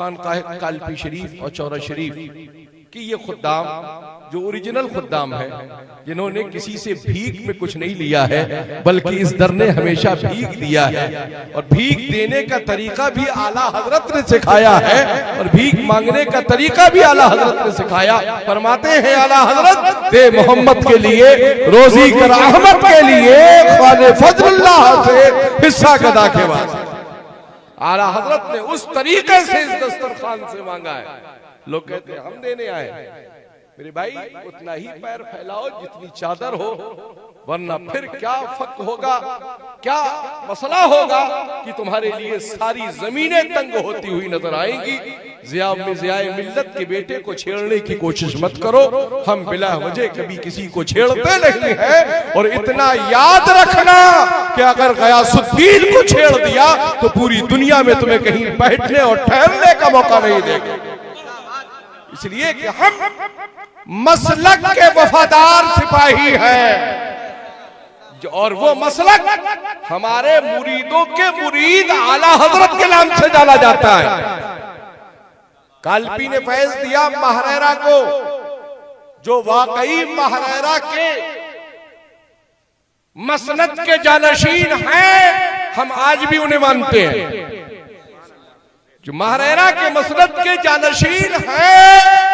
खानकाह कालपी शरीफ और चौरा शरीफ कि ये खुद्दाम जो ओरिजिनल खुद्दाम है, जिन्होंने किसी से भीख में कुछ नहीं लिया है, बल्कि इस दर ने हमेशा भीख दिया है, और भीख देने का तरीका भी आला हजरत ने सिखाया है, और भीख मांगने का तरीका भी आला हजरत ने सिखाया। फरमाते हैं आला हजरत, दे मोहम्मद के लिए, रोजी कर अहमद के लिए, ख्वाने फजलुल्लाह से हिस्सा गदा के वास्ते। आला हजरत ने उस तरीके से इस दस्तरखान से मांगा है। लोग कहते हैं हम देने आए। मेरे भाई उतना ही पैर फैलाओ जितनी चादर हो, वरना फिर क्या फक होगा, क्या मसला होगा कि तुम्हारे लिए सारी जमीनें तंग होती हुई नजर आएंगी। ज़ियाए मिल्लत के बेटे को छेड़ने की कोशिश मत करो, हम बिला वजह कभी किसी को छेड़ते नहीं है। और इतना याद रखना कि अगर गयासुद्दीन को छेड़ दिया तो पूरी दुनिया में तुम्हें कहीं बैठने और ठहरने का मौका नहीं देगा। इसलिए कि हम मसलक के वफादार सिपाही हैं, और वो मसलक हमारे मुरीदों के मुरीद आला हजरत के नाम से जाना जाता है। कालपी ने फैज दिया महरेरा को, जो वाकई महरेरा के मसनद के जानशीन हैं, हम आज भी उन्हें मानते हैं। जो महरेरा के मसनद के जानशीन हैं,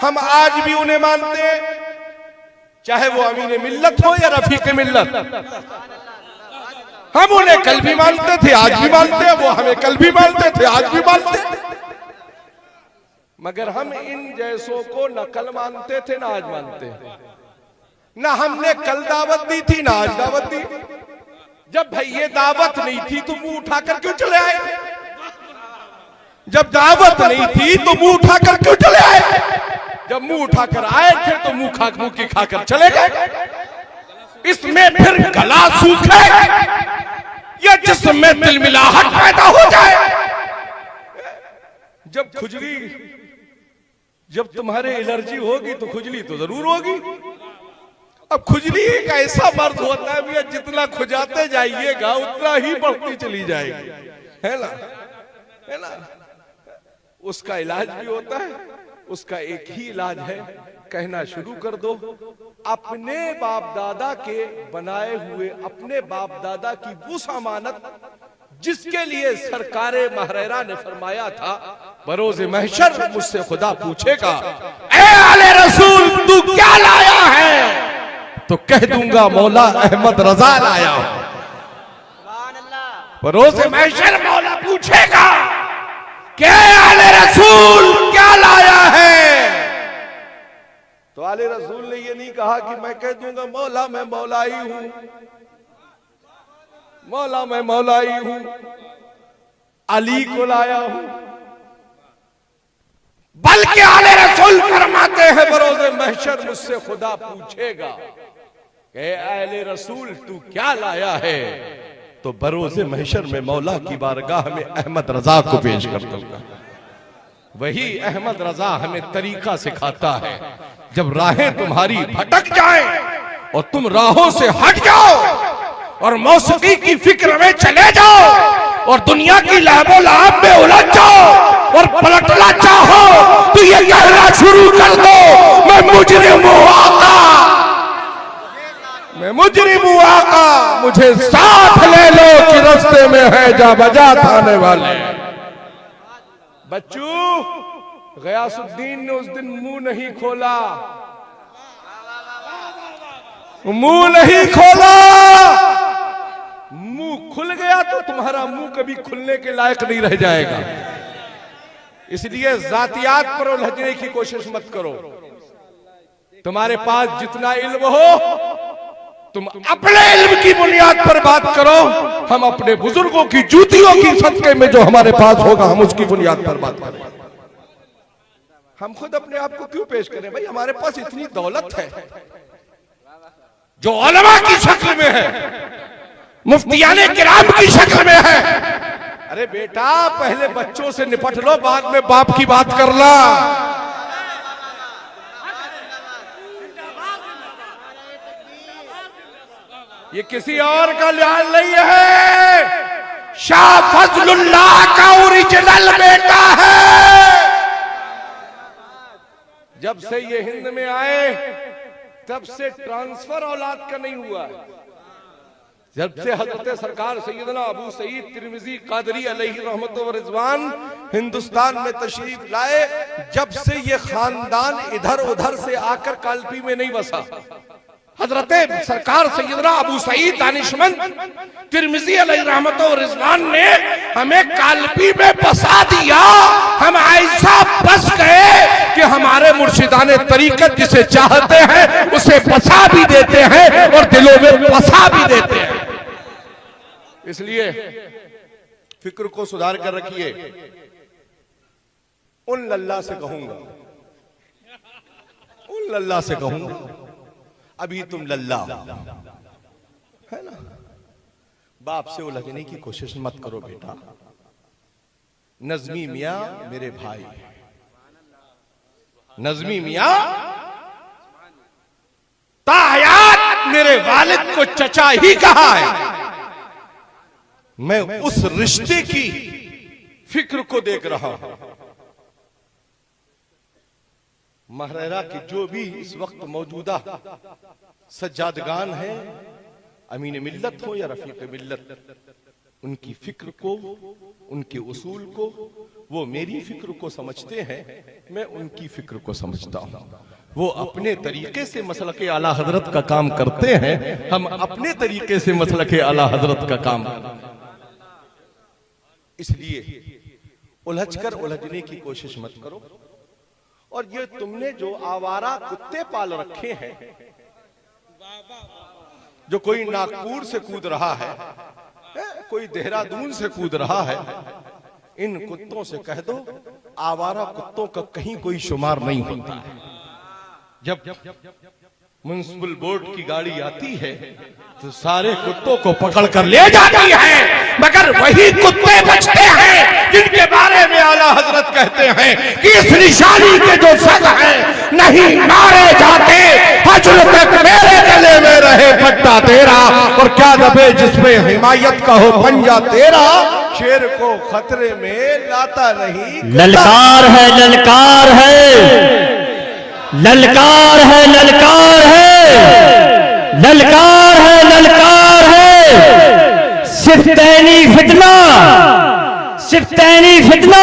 हम आज भी उन्हें मानते हैं, चाहे वो अमीन मिल्लत हो या रफीक मिल्लत। हम उन्हें कल भी मानते थे, आज भी मानते हैं, वो हमें कल भी मानते थे, आज भी मानते हैं। मगर हम इन जैसों को न कल मानते थे, ना आज मानते हैं। ना हमने कल दावत दी थी, ना आज दावत दी। जब भाई ये दावत नहीं थी तो मुंह उठाकर क्यों चले आए? जब दावत नहीं थी तो मुंह उठाकर क्यों चले आए? जब मुंह उठाकर आए थे तो मुंह की खाकर चले गए। इसमें फिर गला सूखे या जिसमें तिलमिलाहट पैदा हो जाए। जब खुजली, जब तुम्हारे एलर्जी होगी तो खुजली तो जरूर होगी। अब खुजली एक ऐसा मर्द होता है भैया, जितना खुजाते जाइएगा उतना ही बढ़ती चली जाएगी, है ना? है ना? उसका इलाज भी होता है। उसका एक ही इलाज है, कहना शुरू कर दो, अपने बाप दादा के बनाए हुए, अपने बाप दादा की वो अमानत जिसके लिए सरकारे महरेरा ने फरमाया था, बरोज़े महशर मुझसे खुदा पूछेगा, ए आले रसूल तू क्या लाया है? तो कह दूंगा मौला अहमद रजा लाया हूं। बरोज़े महशर मौला पूछेगा क्या आले रसूल क्या लाया है? तो आले रसूल ने ये नहीं कहा कि मैं कह दूंगा मौला मैं मौलाई हूं, मौला मैं मौलाई हूं, अली को लाया हूं। बल्कि आले रसूल फरमाते हैं बरोज़े महशर मुझसे खुदा पूछेगा कि आले रसूल तू क्या लाया है? तो बरोज़े महशर में मौला की बारगाह में अहमद रजा को पेश कर दूंगा। वही अहमद रजा हमें तरीका सिखाता है, जब राहें तुम्हारी भटक जाएं और तुम राहों से हट जाओ और मौसीकी की फिक्र में चले जाओ और दुनिया की लहबो लहाब में उलझ जाओ और पलटना चाहो तो ये कहना शुरू कर दो, मैं मुजरिम हूं आका, मैं मुजरिम हूं आका, मुझे साथ ले लो कि रास्ते में है जा बजा थाने वाले। बच्चू, गयासुद्दीन ने उस दिन मुंह नहीं खोला, मुंह नहीं खोला। मुंह खुल गया तो तुम्हारा मुंह कभी खुलने के लायक नहीं रह जाएगा। इसलिए जातियात पर उलझने की कोशिश मत करो। तुम्हारे पास जितना इल्म हो तुम अपने इल्म की बुनियाद पर बात करो। हम अपने बुजुर्गों की जूतियों की सदके में जो हमारे पास होगा हम उसकी बुनियाद पर बात करें। हम खुद अपने आप को क्यों पेश करें? भाई हमारे पास इतनी दौलत है जो उलमा की शक्ल में है, मुफ्तियाने किराम की शक्ल में है। अरे बेटा पहले बच्चों से निपट लो, बाद में बाप की बात करना। ये किसी और का लिहाज नहीं है, शाह फजलुल्लाह का ओरिजिनल बेटा है। जब से ये हिंद में आए तब से ट्रांसफर औलाद का नहीं हुआ है। जब से हजरत सरकार सैयदना अबू सईद तिरमिजी कादरी अलैहि रहमत व रिजवान हिंदुस्तान में तशरीफ लाए, जब से ये खानदान इधर उधर से आकर कालपी में नहीं बसा। हजरत सरकार सैयदना अबू सईद दानिशमंद तिरमिजी अलैहि रहमत व रिजवान ने हमें कालपी में बसा दिया। हम ऐसा बस गए कि हमारे मुर्शिदाने तरीकत जिसे चाहते हैं उसे बसा भी देते हैं और दिलों में बसा भी देते हैं। इसलिए फिक्र को सुधार कर रखिए। उन लल्ला से कहूंगा, उन लल्ला से कहूंगा, अभी तुम लल्ला है ना, बाप से उलझने की कोशिश मत करो बेटा। नजमी मियां मेरे भाई, नजमी मियां ताहयात मेरे वालिद को चचा ही कहा है। मैं उस रिश्ते की फिक्र को देख रहा हूं। महरेरा की जो भी इस वक्त मौजूदा सज्जादगान हैं, अमीन मिल्लत हो या रफीक मिल्लत, उनकी फिक्र को, उनके उसूल को, वो मेरी फिक्र को समझते हैं, मैं उनकी फिक्र को समझता हूं। वो अपने तरीके से मसलके आला हजरत का काम करते हैं, हम अपने तरीके से मसलके आला हजरत का काम करते हैं। इसलिए उलझकर उलझने की कोशिश मत करो। और ये तुमने जो आवारा कुत्ते पाल रखे हैं, जो कोई नागपुर से कूद रहा है, कोई देहरादून से कूद रहा है, इन कुत्तों से कह दो आवारा कुत्तों का कहीं कोई शुमार नहीं होता है। जब म्युनिसिपल बोर्ड की गाड़ी आती है तो सारे कुत्तों को पकड़ कर ले जाती है, मगर वही कुत्ते बचते हैं जिनके बारे में आला हजरत कहते हैं कि इस निशानी के जो सग हैं नहीं मारे जाते, हजर तक मेरे गले में रहे पट्टा तेरा, और क्या दबे जिसमें हिमायत का हो पंजा तेरा, शेर को खतरे में लाता नहीं। ललकार है, ललकार है, ललकार है, ललकार है, ललकार है, ललकार है। सिफ्तैनी फितना, सिफ्तैनी फितना,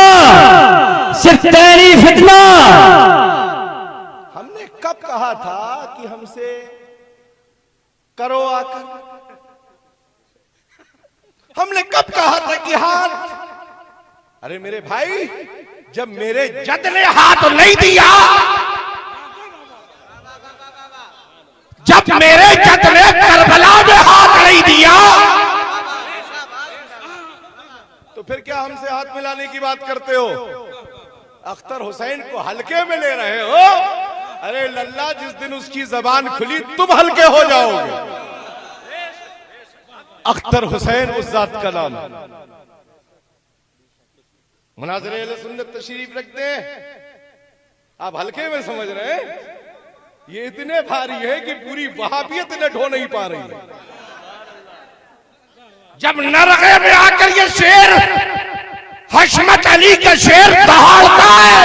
सिफ्तैनी फितना। हमने कब कहा था कि हमसे करो आकर? हमने कब कहा था कि हाथ? अरे मेरे भाई, जब मेरे जद ने हाथ नहीं दिया, जब मेरे जद ने करबला में हाथ नहीं दिया, तो फिर क्या हमसे हाथ मिलाने की बात करते हो? अख्तर हुसैन को हल्के में ले रहे हो? अरे लल्ला, जिस दिन उसकी जबान खुली तुम हल्के हो जाओगे। अख्तर हुसैन उस जात का नाम है। मुनाज़िरे अहले सुन्नत तशरीफ रखते हैं, आप हल्के में समझ रहे हैं? ये इतने भारी है कि पूरी वहाबियत इन्हें ढो नहीं पा रही है। जब नरगे में आकर ये शेर हशमत अली का शेर दहाड़ता है,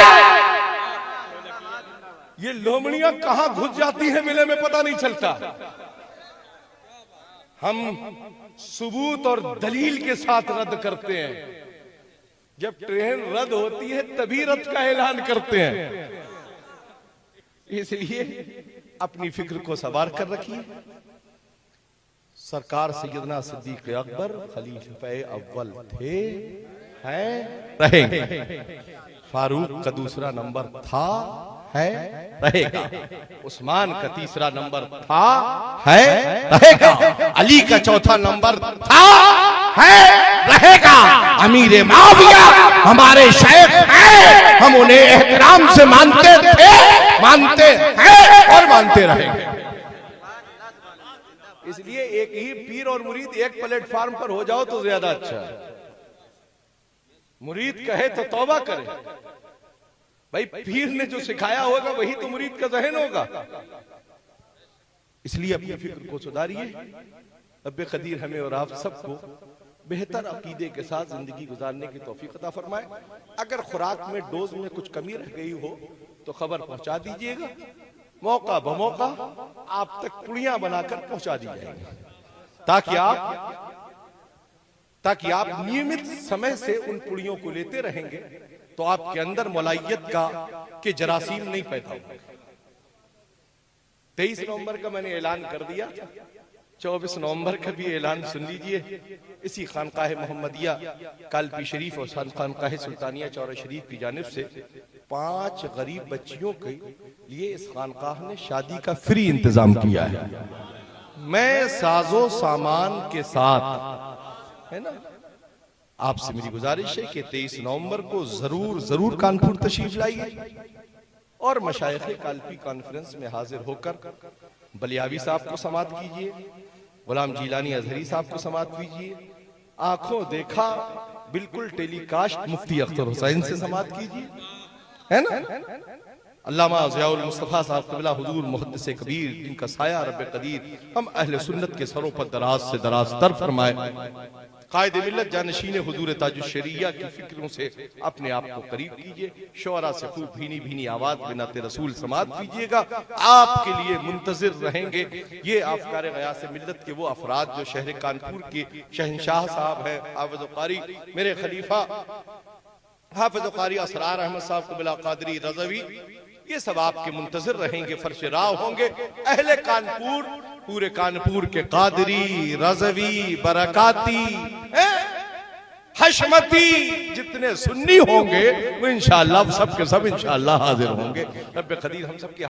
ये लोमड़ियां कहां घुस जाती हैं मिले में पता नहीं चलता। हम सबूत और दलील के साथ रद्द करते हैं। जब ट्रेन रद्द होती है तभी रद्द का ऐलान करते हैं। इसलिए अपनी फिक्र को सवार कर रखिए। सरकार सैयदना सिद्दीक अकबर खलीफे अव्वल थे, हैं, रहेंगे। फारूक का दूसरा नंबर था, है, रहेगा। उस्मान का तीसरा नंबर था, है, रहेगा। अली का चौथा नंबर था, है, रहेगा। अमीर माविया हमारे शेख हैं, हम उन्हें एहतराम से मानते थे, मानते हैं और मानते रहेंगे। इसलिए एक ही पीर और मुरीद एक प्लेटफार्म पर हो जाओ तो ज्यादा अच्छा है। मुरीद कहे तो तौबा करे। भाई पीर ने जो सिखाया होगा वही तो मुरीद का ज़हन होगा। इसलिए अपनी फिक्र को सुधारिए। रब्बे कदीर हमें और आप सबको बेहतर अकीदे के साथ जिंदगी गुजारने की तौफीक अता फरमाए। अगर खुराक में डोज में कुछ कमी रह गई हो तो खबर पहुंचा दीजिएगा, मौका बमौका आप तक पुड़ियां बनाकर पहुंचा दी जाएंगी, ताकि आप नियमित समय से उन पुड़ियों को लेते रहेंगे तो आपके अंदर मौलाइयत के जरासीम नहीं पैदा होंगे। 23 नवंबर का मैंने ऐलान कर दिया, 24 नवंबर का भी ऐलान सुन लीजिए। इसी खानकाह मोहम्मदिया कालपी शरीफ और खानकाह सुल्तानिया चौरा शरीफ की जानिब से 5 गरीब बच्चियों के लिए इस खानकाह ने शादी का फ्री इंतजाम किया है। मैं साजो सामान के साथ, है ना, आपसे मेरी गुजारिश है कि 23 नवंबर को जरूर कानपुर तशरीफ लाइए और मशाइख कालपी कॉन्फ्रेंस में हाजिर होकर बलियावी साहब को समाअत कीजिए, गुलाम जीलानी अजहरी साहब को समाअत कीजिए, आंखों देखा बिल्कुल टेलीकास्ट मुफ्ती अख्तर हुसैन से समाअत कीजिए, है ना, अल्लामा ज़ियाउल मुस्तफ़ा साहब क़िबला हुजूर मुहद्दिस कबीर, जिनका साया रब कदीर हम अहले सुन्नत के सरों पर दराज से दराज तर फरमाए, कायदे मिल्लत जानशीन हुजूर ताजुश शरिया की फिक्रों से अपने आप को करीब कीजिए। शोरा से खूब भीनी भीनी आवाज में नाते रसूल समाअत कीजिएगा। आपके लिए मुंतजिर रहेंगे ये अफकार गयास मिल्लत के वो अफराद जो शहर कानपुर के शहंशाह साहब है, हाफिज़ कारी मेरे खलीफा हाफिज़ कारी असरार अहमद साहब क़िबला क़ादरी रज़वी, ये सब आपके मुंतजिर रहेंगे, फर्श राव होंगे। अहले कानपुर, पूरे कानपुर के कादरी, रज़वी, बरकाती, हशमती जितने सुन्नी होंगे वो इंशाअल्लाह सब के सब इंशाअल्लाह हाजिर होंगे। रब कदीर हम सब के